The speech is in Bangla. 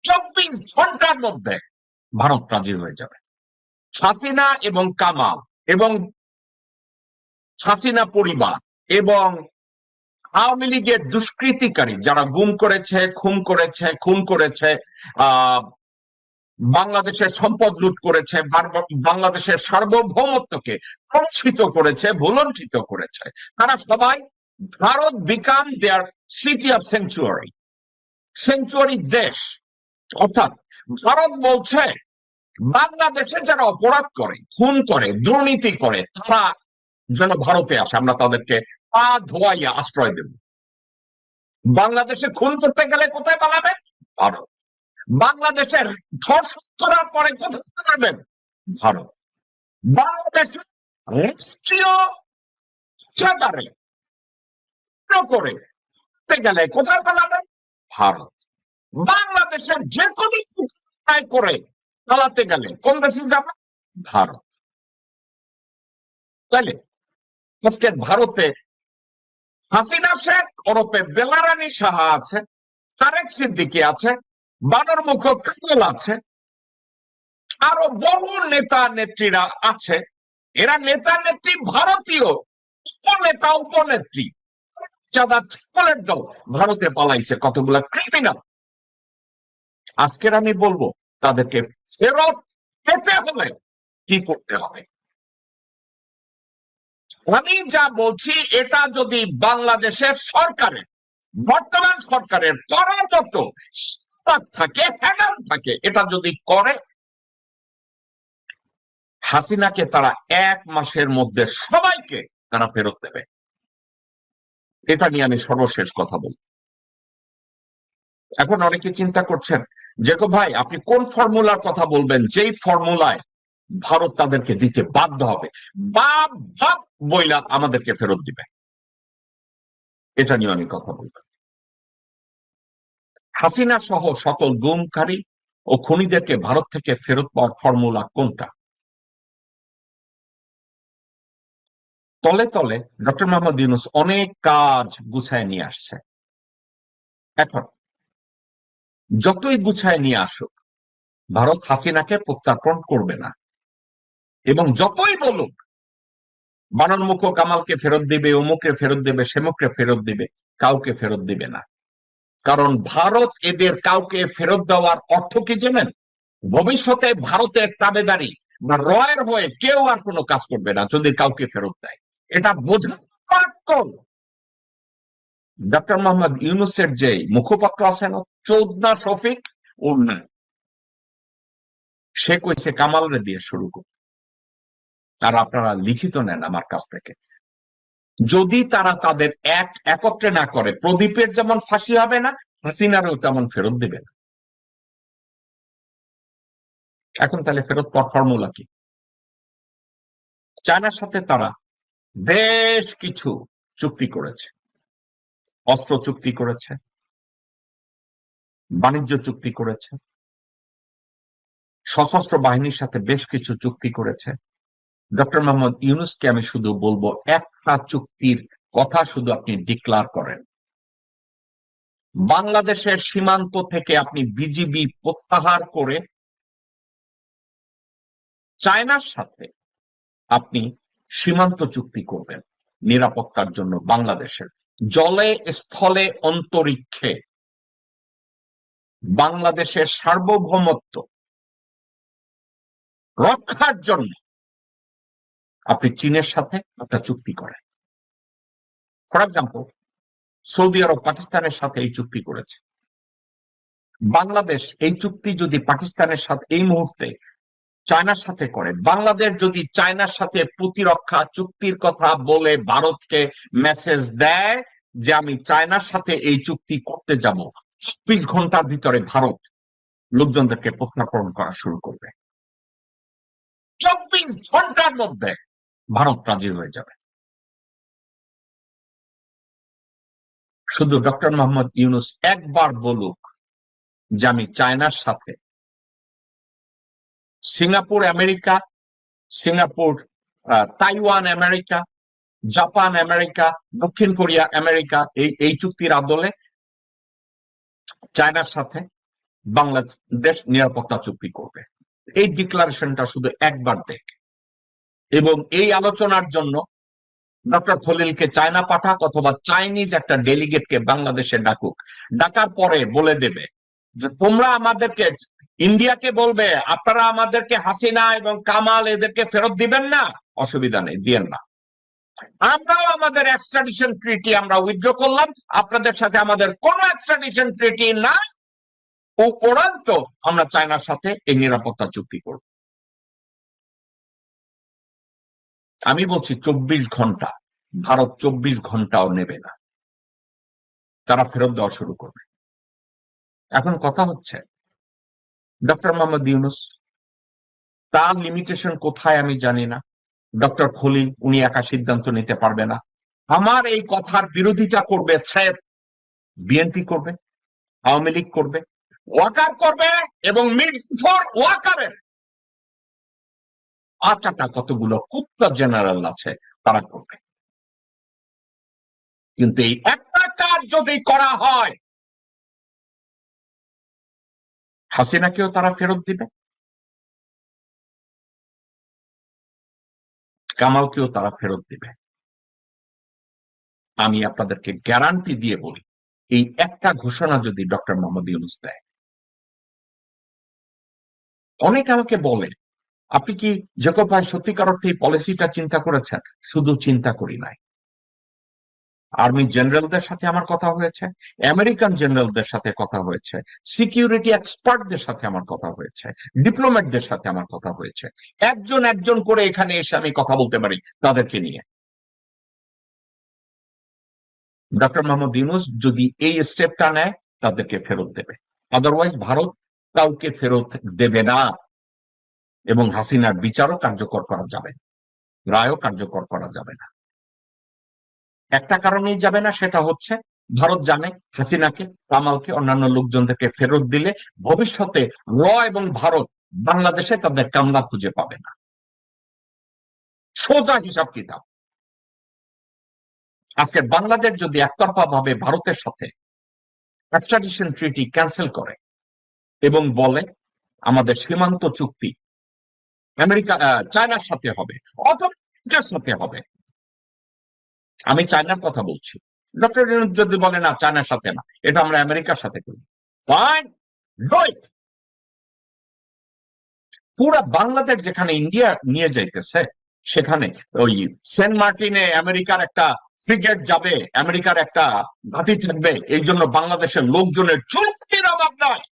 24 ঘন্টার মধ্যে ভারত রাজি হয়ে যাবে। হাসিনা এবং কামাল এবং হাসিনা পরিবার এবং আওয়ামী লীগের দুষ্কৃতিকারী যারা গুম করেছে, খুন করেছে, বাংলাদেশের সম্পদ লুট করেছে, বাংলাদেশের সার্বভৌমত্বকে কলুষিত করেছে, ভুলণ্ঠিত করেছে, তারা সবাই Bharat become their city of century দেশ। অর্থাৎ ভারত বলছে বাংলাদেশে যারা অপরাধ করে, খুন করে, দুর্নীতি করে, তারা যেন ভারতে আসে, আমরা তাদেরকে পা ধোয়াইয়া আশ্রয় দেব। বাংলাদেশে খুন করতে গেলে কোথায় পালাবেন? ভারত। বাংলাদেশের ধর্ষণ করার পরে কোথায় পালাবেন? ভারত। বাংলাদেশের রাষ্ট্রীয় চাঁদারে করে গেলে কোথায় পালাবেন? ভারত। বাংলাদেশের যে কোনো করে পালাতে গেলে কোন দেশে যাবে? ভারত। তাইলে আজকে ভারতে হাসিনা শেখ ওরফে বেলারানী সাহা আছে, তারেক সিদ্দিকী আছে, বানর মুখ কামাল আছে, আরো বহু নেতা নেত্রীরা আছে। এরা নেতা নেত্রী ভারতীয়, উপনেতা উপনেত্রী, চাঁদা ছাগলের দল ভারতে পালাইছে কতগুলা ক্রিমিনাল। আজকের আমি বলবো তাদেরকে ফেরত পেতে হলে কি করতে হবে। আমি যা বলছি এটা যদি বাংলাদেশের সরকারের, বর্তমান সরকারের করার মতো থাকে, হ্যান্ডেল থাকে, এটা যদি করে, হাসিনাকে তারা 1 মাসের মধ্যে সবাইকে তারা ফেরত দেবে। এটা নিয়ে আমি সর্বশেষ কথা বলব। এখন অনেকে চিন্তা করছেন যে ভাই আপনি কোন ফর্মুলার কথা বলবেন যেই ফর্মুলায় ভারত তাদেরকে দিতে বাধ্য হবে, বাপ বইলা আমাদেরকে ফেরত দিবে। এটা নিয়ে আমি কথা বলব। হাসিনা সহ সকল গুমকারী ও খুনিদেরকে ভারত থেকে ফেরত পাওয়ার ফর্মুলা কোনটা? তলে তলে ডক্টর মোহাম্মদ ইউনূস অনেক কাজ গুছায় নিয়ে আসছে। এখন যতই গুছায় নিয়ে আসুক, ভারত হাসিনাকে প্রত্যার্পণ করবে না। এবং যতই বলুক বানর মুখ কামালকে ফেরত দিবে, অমুকে ফেরত দেবে, সেমুককে ফেরত দিবে, কাউকে ফেরত দিবে না। কারণ ভারত এদের কাউকে ফেরত দেওয়ার অর্থ কি জানেন? ভবিষ্যতে ভারতের তাবেদারি বা রয়ের হয়ে কেউ আর কোনো কাজ করবে না যদি কাউকে ফেরত দেয়। এটা বোঝা ডক্টর মোহাম্মদ ইউনূসের যে মুখপাত্র আছেন চৌধনা শফিক, ওর না, সে কইছে কামালরে দিয়ে শুরু করবে। আর আপনারা লিখিত নেন আমার কাছ থেকে, যদি তারা তাদের একত্রে না করে, প্রদীপের যেমন ফাঁসি হবে না, হাসিনারও তেমন ফেরত দিবে না। এখন তাহলে ফেরত পাওয়ার ফর্মুলা কি? চায়নার সাথে তারা বেশ কিছু চুক্তি করেছে, অস্ত্র চুক্তি করেছে, বাণিজ্য চুক্তি করেছে, সশস্ত্র বাহিনীর সাথে বেশ কিছু চুক্তি করেছে। ডক্টর মোহাম্মদ ইউনূসকে আমি শুধু বলবো একটা চুক্তির কথা শুধু আপনি ডিক্লার করেন, বাংলাদেশের সীমান্ত থেকে আপনি বিজিবি প্রত্যাহার করে চায়নার সাথে আপনি সীমান্ত চুক্তি করবেন নিরাপত্তার জন্য, বাংলাদেশের জলে স্থলে অন্তরিক্ষে বাংলাদেশের সার্বভৌমত্ব রক্ষার জন্য আপনি চীনের সাথে একটা চুক্তি করেন। ফর এক্সাম্পল, সৌদি আরব পাকিস্তানের সাথে এই চুক্তি করেছে। বাংলাদেশ এই চুক্তি যদি পাকিস্তানের সাথে এই মুহূর্তে চায়নার সাথে করে, বাংলাদেশ যদি চায়নার সাথে প্রতিরক্ষা চুক্তির কথা বলে ভারতকে মেসেজ দেয় যে আমি চায়নার সাথে এই চুক্তি করতে যাব, 24 ঘন্টার ভিতরে ভারত লোকজনদেরকে প্রত্যার্পণ করা শুরু করবে। 24 ঘন্টার মধ্যে ভারত রাজি হয়ে যাবে। শুধু ডক্টর মোহাম্মদ ইউনূস একবার বলুক যে আমি চায়নার সাথে Singapore America, Taiwan America, Japan America, দক্ষিণ কোরিয়া আমেরিকা এই চুক্তির আদলে চায়নার সাথে বাংলাদেশ নিরাপত্তা চুক্তি করবে। এই ডিক্লারেশনটা শুধু একবার দেখ, এবং এই আলোচনার জন্য ডক্টর খলিলকে চায়না পাঠাক অথবা চাইনিজ একটা ডেলিগেটকে বাংলাদেশে ডাকুক, ডাকার পরে বলে দেবে যে তোমরা আমাদেরকে, ইন্ডিয়াকে বলবে আপনারা আমাদেরকে হাসিনা এবং কামাল এদেরকে ফেরত দিবেন না, অসুবিধা নেই, দিয়েন না, আমরাও আমাদের এক্সট্রাডিশন ট্রিটি আমরা উইথড্র করলাম, আপনাদের সাথে আমাদের কোনো এক্সট্রাডিশন ট্রিটি না, উপরন্ত আমরা চায়নার সাথে এই নিরাপত্তা চুক্তি করব। আমি বলছি 24 ঘন্টা, ভারত 24 ঘন্টাও নেবে না, তারা ফেরত দেওয়া শুরু করবে। এখন কথা হচ্ছে ডক্টর মোহাম্মদ ইউনূস, তার লিমিটেশন কোথায় আমি জানি না, ডক্টর খলিল উনি একা সিদ্ধান্ত নিতে পারবে না, আমার এই কথার বিরোধিতা করবে স্রেফ বিএনপি করবে, আওয়ামী লীগ করবে, ওয়াকার করবে, এবং মির্জফর ওয়াকারের 8টা কতগুলো কুত্তা জেনারেল আছে তারা করবে। কিন্তু এই একটা কাজ যদি করা হয়, হাসিনাকেও তারা ফেরত দিবে, কামালকেও তারা ফেরত দিবে। আমি আপনাদেরকে গ্যারান্টি দিয়ে বলি, এই একটা ঘোষণা যদি ডক্টর মোহাম্মদ ইউনূস দেয়, অনেকে আমাকে বলে আপনি কি জেকব ভাই সত্যিকার অর্থে এই পলিসিটা চিন্তা করেছেন? শুধু চিন্তা করি নাই, আর্মি জেনারেলদের সাথে আমার কথা হয়েছে, আমেরিকান জেনারেলদের সাথে কথা হয়েছে, সিকিউরিটি এক্সপার্টদের সাথে আমার কথা হয়েছে, ডিপ্লোম্যাটদের সাথে আমার কথা হয়েছে, একজন একজন করে এখানে এসে আমি কথা বলতে পারি তাদেরকে নিয়ে। ডক্টর মোহাম্মদ ইউনূস যদি এই স্টেপটা নেয়, তাদেরকে ফেরত দেবে, আদারওয়াইজ ভারত কাউকে ফেরত দেবে না, এবং হাসিনার বিচারও কার্যকর করা যাবে, রায়ও কার্যকর করা যাবে না। একটা কারণেই যাবে না, সেটা হচ্ছে ভারত জানে হাসিনাকে, কামালকে, অন্যান্য লোকজনদেরকে ফেরত দিলে ভবিষ্যতে এবং ভারত বাংলাদেশে তাদের কামলা খুঁজে পাবে না। সোজা হিসাব কিতাব। আজকে বাংলাদেশ যদি একতরফা ভাবে ভারতের সাথে এক্সট্রাডিশন ট্রিটি ক্যান্সেল করে এবং বলে আমাদের সীমান্ত চুক্তি চায়নার সাথে হবে অথবা আমেরিকার সাথে হবে, আমি চায়নার কথা বলছি, ডক্টর ইউনূস যদি বলে না চায়নার সাথে না, এটা আমরা আমেরিকার সাথে করি, ফাইন, ডু ইট। পুরা বাংলাদেশ যেখানে ইন্ডিয়া নিয়ে যাইতেছে, সেখানে ওই সেন্ট মার্টিনে আমেরিকার একটা ফ্রিগেট যাবে, আমেরিকার একটা ঘাঁটি থাকবে, এই জন্য বাংলাদেশের লোকজনের চুক্তির অভাব নয়।